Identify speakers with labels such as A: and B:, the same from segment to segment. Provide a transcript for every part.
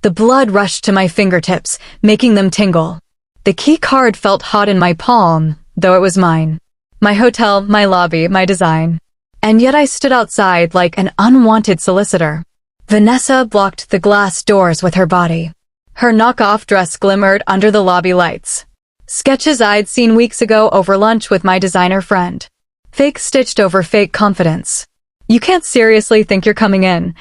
A: The blood rushed to my fingertips, making them tingle. The key card felt hot in my palm, though it was mine. My hotel, my lobby, my design. And yet I stood outside like an unwanted solicitor. Vanessa blocked the glass doors with her body. Her knockoff dress glimmered under the lobby lights. Sketches I'd seen weeks ago over lunch with my designer friend. Fake stitched over fake confidence. "You can't seriously think you're coming in,"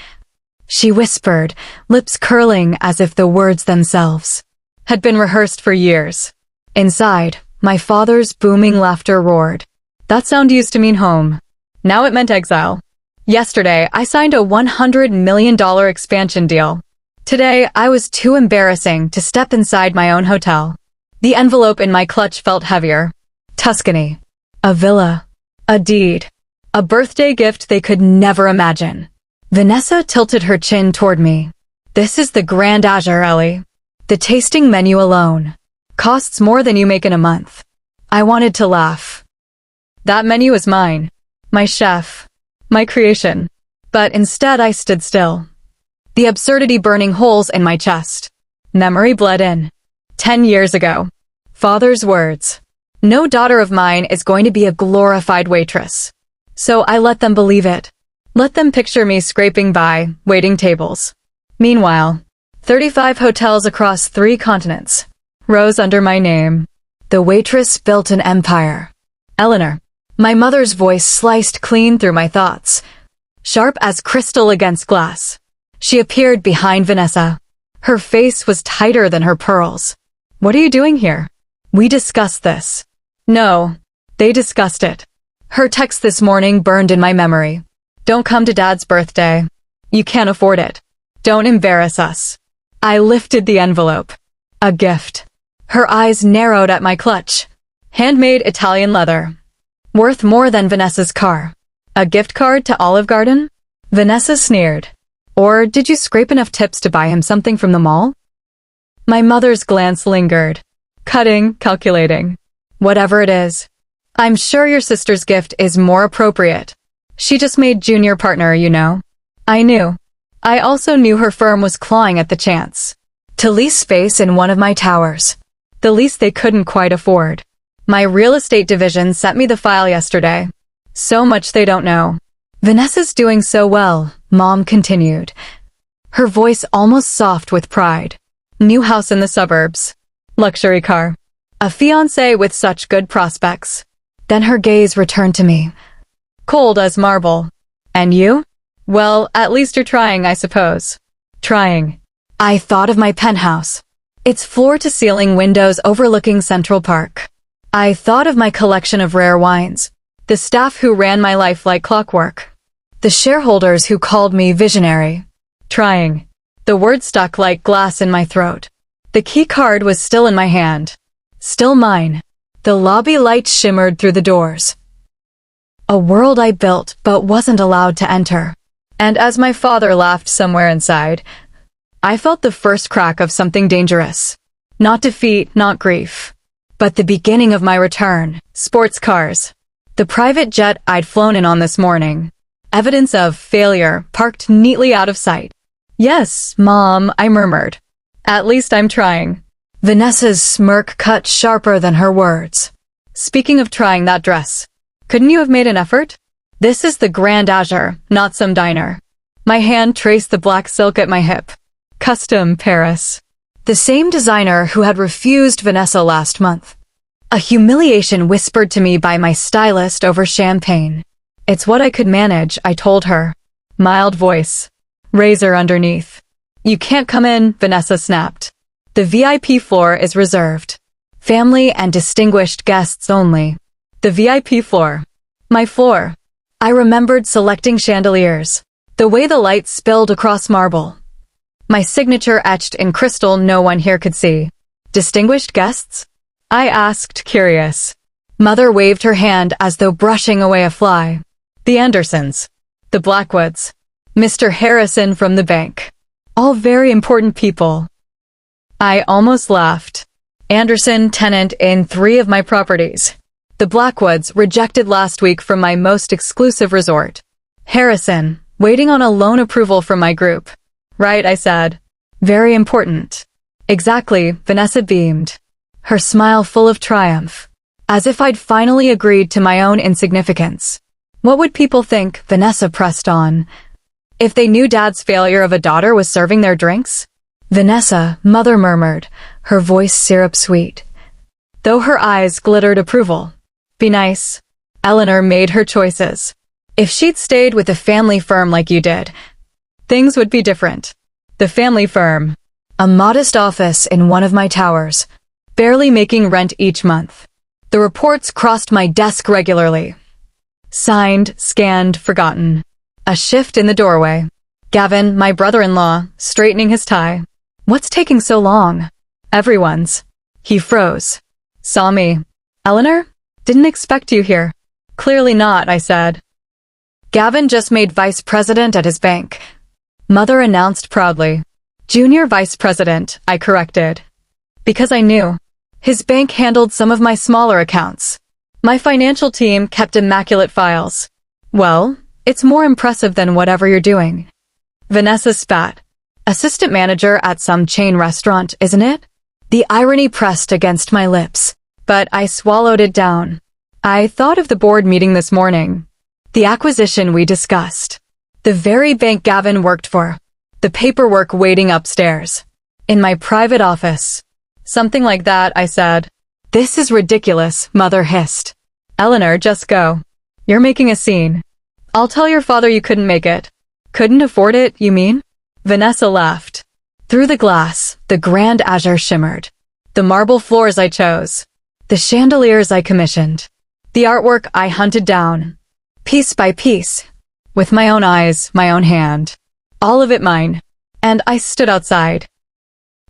A: she whispered, lips curling as if the words themselves had been rehearsed for years. Inside, my father's booming laughter roared. That sound used to mean home. Now it meant exile. Yesterday, I signed a $100 million expansion deal. Today, I was too embarrassing to step inside my own hotel. The envelope in my clutch felt heavier. Tuscany. A villa. A deed. A birthday gift they could never imagine. Vanessa tilted her chin toward me. "This is the Grand Azure, Ellie. The tasting menu alone costs more than you make in a month." I wanted to laugh. That menu is mine. My chef. My creation. But instead I stood still. The absurdity burning holes in my chest. Memory bled in. 10 years ago. Father's words. No daughter of mine is going to be a glorified waitress. So I let them believe it. Let them picture me scraping by, waiting tables. Meanwhile, 35 hotels across 3 continents rose under my name. The waitress built an empire. Eleanor. My mother's voice sliced clean through my thoughts, sharp as crystal against glass. She appeared behind Vanessa. Her face was tighter than her pearls. "What are you doing here?" "We discussed this." No, they discussed it. Her text this morning burned in my memory. "Don't come to Dad's birthday. You can't afford it. Don't embarrass us." I lifted the envelope. A gift. Her eyes narrowed at my clutch. Handmade Italian leather. Worth more than Vanessa's car. A gift card to Olive Garden? Vanessa sneered. Or did you scrape enough tips to buy him something from the mall? My mother's glance lingered. Cutting, calculating. Whatever it is. I'm sure your sister's gift is more appropriate. She just made junior partner, you know. I knew. I also knew her firm was clawing at the chance to lease space in one of my towers. The lease they couldn't quite afford. My real estate division sent me the file yesterday. So much they don't know. Vanessa's doing so well, Mom continued. Her voice almost soft with pride. New house in the suburbs. Luxury car. A fiancé with such good prospects. Then her gaze returned to me. Cold as marble. And you? Well, at least you're trying, I suppose. Trying. I thought of my penthouse. Its floor-to-ceiling windows overlooking Central Park. I thought of my collection of rare wines. The staff who ran my life like clockwork. The shareholders who called me visionary. Trying. The word stuck like glass in my throat. The key card was still in my hand. Still mine. The lobby lights shimmered through the doors. A world I built but wasn't allowed to enter. And as my father laughed somewhere inside, I felt the first crack of something dangerous. Not defeat, not grief. But the beginning of my return. Sports cars. The private jet I'd flown in on this morning. Evidence of failure parked neatly out of sight. Yes, Mom, I murmured. At least I'm trying. Vanessa's smirk cut sharper than her words. Speaking of trying that dress, couldn't you have made an effort? This is the Grand Azure, not some diner. My hand traced the black silk at my hip. Custom, Paris. The same designer who had refused Vanessa last month. A humiliation whispered to me by my stylist over champagne. It's what I could manage, I told her. Mild voice. Razor underneath. You can't come in, Vanessa snapped. The VIP floor is reserved. Family and distinguished guests only. The VIP floor. My floor. I remembered selecting chandeliers. The way the light spilled across marble. My signature etched in crystal no one here could see. Distinguished guests? I asked, curious. Mother waved her hand as though brushing away a fly. The Andersons. The Blackwoods. Mr. Harrison from the bank. All very important people. I almost laughed. Anderson, tenant in 3 of my properties. The Blackwoods, rejected last week from my most exclusive resort. Harrison, waiting on a loan approval from my group. Right, I said. Very important. Exactly, Vanessa beamed. Her smile full of triumph. As if I'd finally agreed to my own insignificance. What would people think? Vanessa pressed on. If they knew Dad's failure of a daughter was serving their drinks? Vanessa, Mother murmured, her voice syrup-sweet, though her eyes glittered approval. Be nice. Eleanor made her choices. If she'd stayed with a family firm like you did, things would be different. The family firm. A modest office in one of my towers, barely making rent each month. The reports crossed my desk regularly. Signed, scanned, forgotten. A shift in the doorway. Gavin, my brother-in-law, straightening his tie. What's taking so long? Everyone's. He froze. Saw me. Eleanor? Didn't expect you here. Clearly not, I said. Gavin just made vice president at his bank. Mother announced proudly. Junior vice president, I corrected. Because I knew. His bank handled some of my smaller accounts. My financial team kept immaculate files. Well, it's more impressive than whatever you're doing. Vanessa spat. Assistant manager at some chain restaurant, isn't it? The irony pressed against my lips, but I swallowed it down. I thought of the board meeting this morning. The acquisition we discussed. The very bank Gavin worked for. The paperwork waiting upstairs. In my private office. Something like that, I said. This is ridiculous, Mother hissed. Eleanor, just go. You're making a scene. I'll tell your father you couldn't make it. Couldn't afford it, you mean? Vanessa laughed. Through the glass, the grand azure shimmered. The marble floors I chose. The chandeliers I commissioned. The artwork I hunted down. Piece by piece. With my own eyes, my own hand. All of it mine. And I stood outside.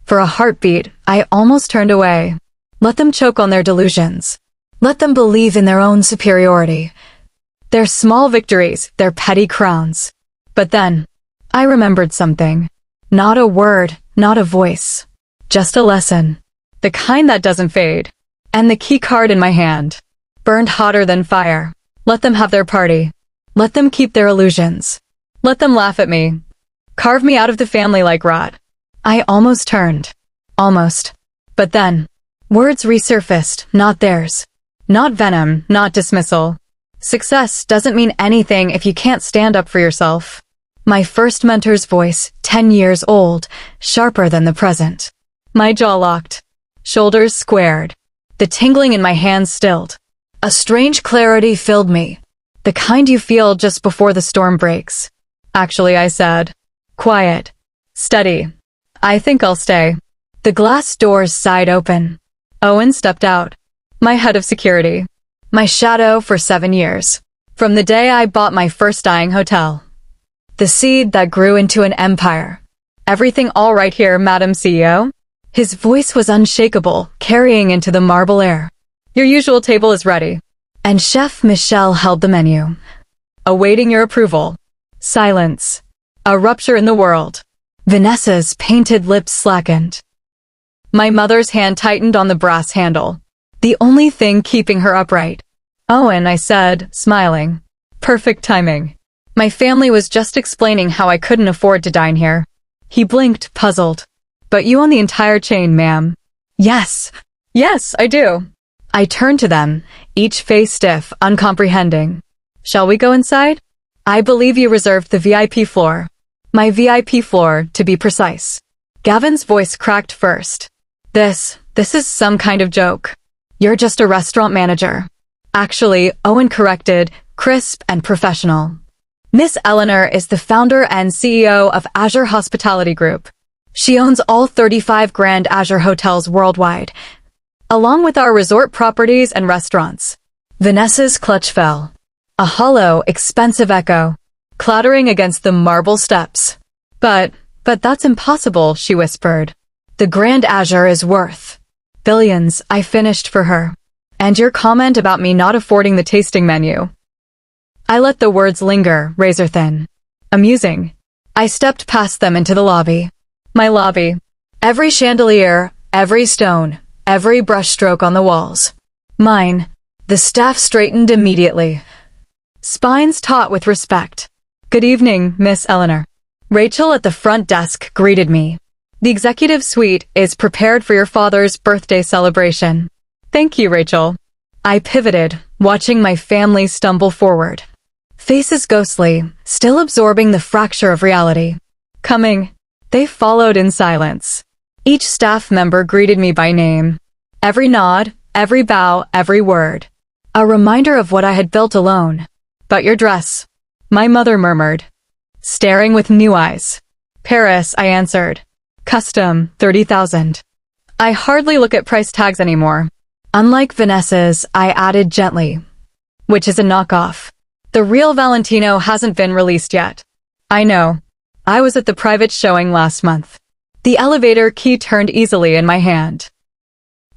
A: For a heartbeat, I almost turned away. Let them choke on their delusions. Let them believe in their own superiority. Their small victories, their petty crowns. But then, I remembered something. Not a word, not a voice. Just a lesson. The kind that doesn't fade. And the key card in my hand. Burned hotter than fire. Let them have their party. Let them keep their illusions. Let them laugh at me. Carve me out of the family like rot. I almost turned. Almost. But then, words resurfaced, not theirs. Not venom, not dismissal. Success doesn't mean anything if you can't stand up for yourself. My first mentor's voice, 10 years old, sharper than the present. My jaw locked. Shoulders squared. The tingling in my hands stilled. A strange clarity filled me. The kind you feel just before the storm breaks. Actually, I said. Quiet. Steady. I think I'll stay. The glass doors sighed open. Owen stepped out. My head of security. My shadow for 7 years. From the day I bought my first dying hotel. The seed that grew into an empire. Everything all right here, Madam CEO? His voice was unshakable, carrying into the marble air. Your usual table is ready. And Chef Michel held the menu. Awaiting your approval. Silence. A rupture in the world. Vanessa's painted lips slackened. My mother's hand tightened on the brass handle. The only thing keeping her upright. Owen, I said, smiling. Perfect timing. My family was just explaining how I couldn't afford to dine here. He blinked, puzzled. But you own the entire chain, ma'am. Yes. Yes, I do. I turned to them, each face stiff, uncomprehending. Shall we go inside? I believe you reserved the VIP floor. My VIP floor, to be precise. Gavin's voice cracked first. This is some kind of joke. You're just a restaurant manager. Actually, Owen corrected, crisp and professional. Miss Eleanor is the founder and CEO of Azure Hospitality Group. She owns all 35 Grand Azure hotels worldwide, along with our resort properties and restaurants. Vanessa's clutch fell. A hollow, expensive echo, clattering against the marble steps. But that's impossible, she whispered. The Grand Azure is worth billions, I finished for her. And your comment about me not affording the tasting menu. I let the words linger, razor thin. Amusing. I stepped past them into the lobby. My lobby. Every chandelier, every stone, every brushstroke on the walls. Mine. The staff straightened immediately. Spines taut with respect. Good evening, Miss Eleanor. Rachel at the front desk greeted me. The executive suite is prepared for your father's birthday celebration. Thank you, Rachel. I pivoted, watching my family stumble forward. Faces ghostly, still absorbing the fracture of reality. Coming. They followed in silence. Each staff member greeted me by name. Every nod, every bow, every word. A reminder of what I had built alone. But your dress, my mother murmured, staring with new eyes. Paris, I answered. Custom, 30,000. I hardly look at price tags anymore. Unlike Vanessa's, I added gently. Which is a knockoff. The real Valentino hasn't been released yet. I know. I was at the private showing last month. The elevator key turned easily in my hand.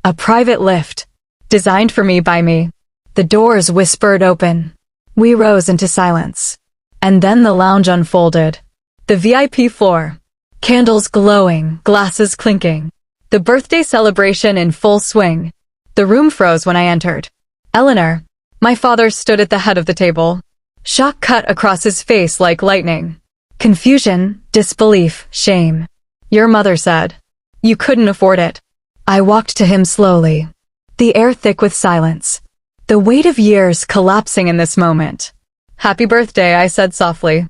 A: A private lift. Designed for me by me. The doors whispered open. We rose into silence. And then the lounge unfolded. The VIP floor. Candles glowing, glasses clinking. The birthday celebration in full swing. The room froze when I entered. Eleanor. My father stood at the head of the table. Shock cut across his face like lightning. Confusion, disbelief, shame. Your mother said. You couldn't afford it. I walked to him slowly. The air thick with silence. The weight of years collapsing in this moment. Happy birthday, I said softly.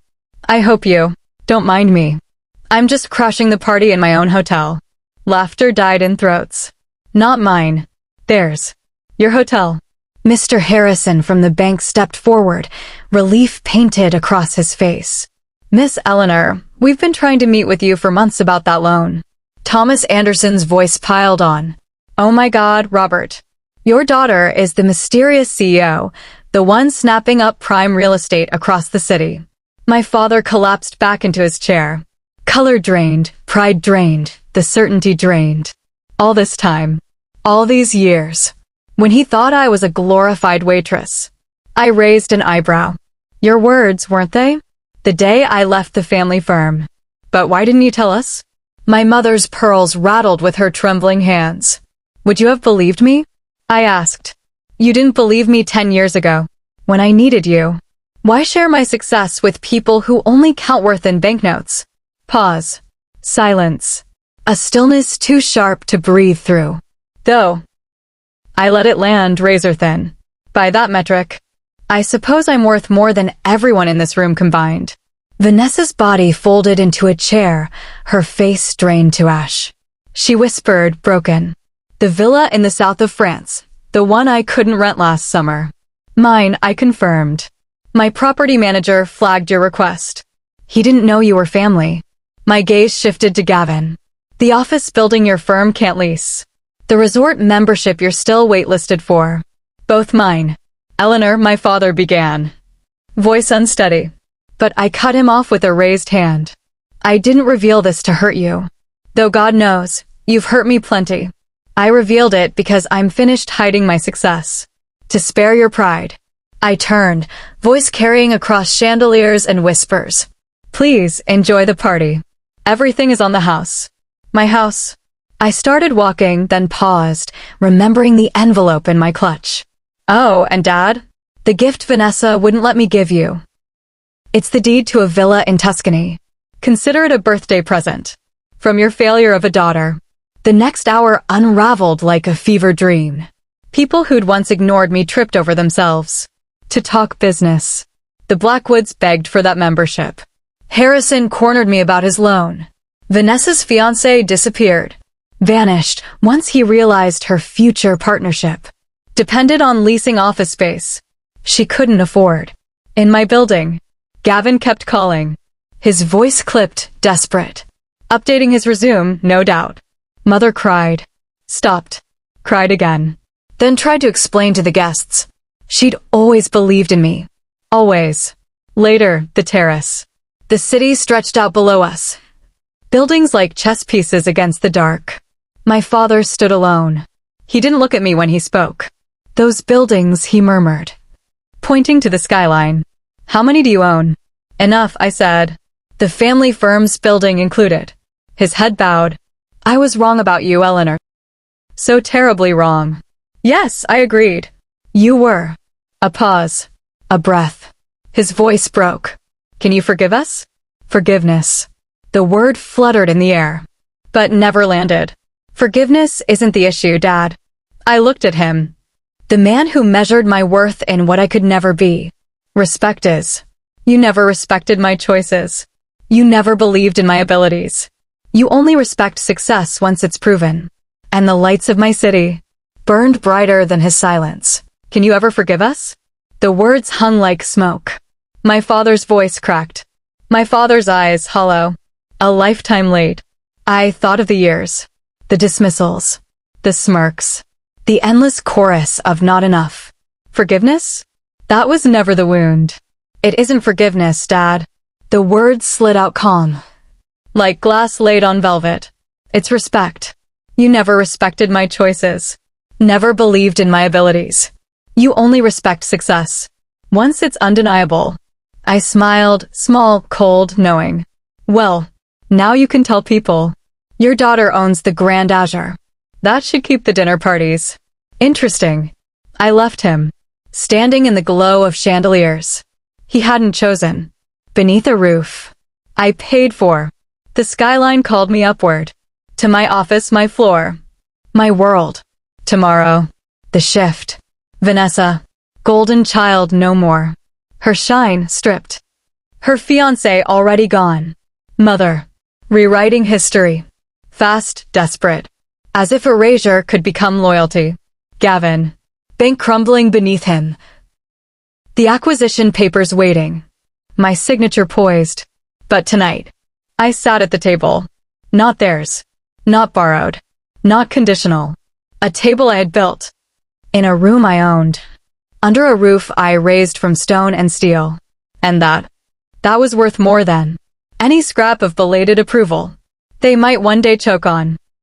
A: I hope you don't mind me. I'm just crashing the party in my own hotel. Laughter died in throats. Not mine. Theirs. Your hotel. Mr. Harrison from the bank stepped forward, relief painted across his face. Miss Eleanor, we've been trying to meet with you for months about that loan. Thomas Anderson's voice piled on. Oh my God, Robert. Your daughter is the mysterious CEO, the one snapping up prime real estate across the city. My father collapsed back into his chair. Color drained, pride drained, the certainty drained. All this time. All these years. When he thought I was a glorified waitress. I raised an eyebrow. Your words, weren't they? The day I left the family firm. But why didn't you tell us? My mother's pearls rattled with her trembling hands. Would you have believed me? I asked. You didn't believe me 10 years ago, when I needed you. Why share my success with people who only count worth in banknotes? Pause. Silence. A stillness too sharp to breathe through. Though. I let it land razor thin. By that metric, I suppose I'm worth more than everyone in this room combined. Vanessa's body folded into a chair, her face drained to ash. She whispered, broken. The villa in the south of France, the one I couldn't rent last summer. Mine, I confirmed. My property manager flagged your request. He didn't know you were family. My gaze shifted to Gavin. The office building your firm can't lease. The resort membership you're still waitlisted for. Both mine. Eleanor, my father began. Voice unsteady. But I cut him off with a raised hand. I didn't reveal this to hurt you. Though God knows, you've hurt me plenty. I revealed it because I'm finished hiding my success. To spare your pride. I turned, voice carrying across chandeliers and whispers. Please, enjoy the party. Everything is on the house. My house. I started walking, then paused, remembering the envelope in my clutch. Oh, and Dad? The gift Vanessa wouldn't let me give you. It's the deed to a villa in Tuscany. Consider it a birthday present. From your failure of a daughter. The next hour unraveled like a fever dream. People who'd once ignored me tripped over themselves. To talk business. The Blackwoods begged for that membership. Harrison cornered me about his loan. Vanessa's fiancé disappeared. Vanished once he realized her future partnership. Depended on leasing office space. She couldn't afford. In my building. Gavin kept calling. His voice clipped, desperate. Updating his resume, no doubt. Mother cried. Stopped. Cried again. Then tried to explain to the guests. She'd always believed in me. Always. Later, the terrace. The city stretched out below us. Buildings like chess pieces against the dark. My father stood alone. He didn't look at me when he spoke. Those buildings, he murmured. Pointing to the skyline. How many do you own? Enough, I said. The family firm's building included. His head bowed. I was wrong about you, Eleanor. So terribly wrong. Yes, I agreed. You were. A pause. A breath. His voice broke. Can you forgive us? Forgiveness. The word fluttered in the air. but never landed. Forgiveness isn't the issue, Dad. I looked at him. The man who measured my worth in what I could never be. Respect is. You never respected my choices. You never believed in my abilities. You only respect success once it's proven. And the lights of my city burned brighter than his silence. Can you ever forgive us? The words hung like smoke. My father's voice cracked. My father's eyes hollow. A lifetime late. I thought of the years. The dismissals. The smirks. The endless chorus of not enough. Forgiveness? That was never the wound. It isn't forgiveness, Dad. The words slid out calm. Like glass laid on velvet. It's respect. You never respected my choices. Never believed in my abilities. You only respect success. Once it's undeniable. I smiled, small, cold, knowing. Well, now you can tell people. Your daughter owns the Grand Azure. That should keep the dinner parties interesting. I left him, standing in the glow of chandeliers. He hadn't chosen. Beneath a roof I paid for. The skyline called me upward. To my office, my floor. My world. Tomorrow. The shift. Vanessa. Golden child no more. Her shine stripped. Her fiancé already gone. Mother. Rewriting history. Fast, desperate. As if erasure could become loyalty. Gavin. Bank crumbling beneath him. The acquisition papers waiting. My signature poised. But tonight, I sat at the table. Not theirs. Not borrowed. Not conditional. A table I had built. In a room I owned. Under a roof I raised from stone and steel. And that was worth more than any scrap of belated approval they might one day choke on.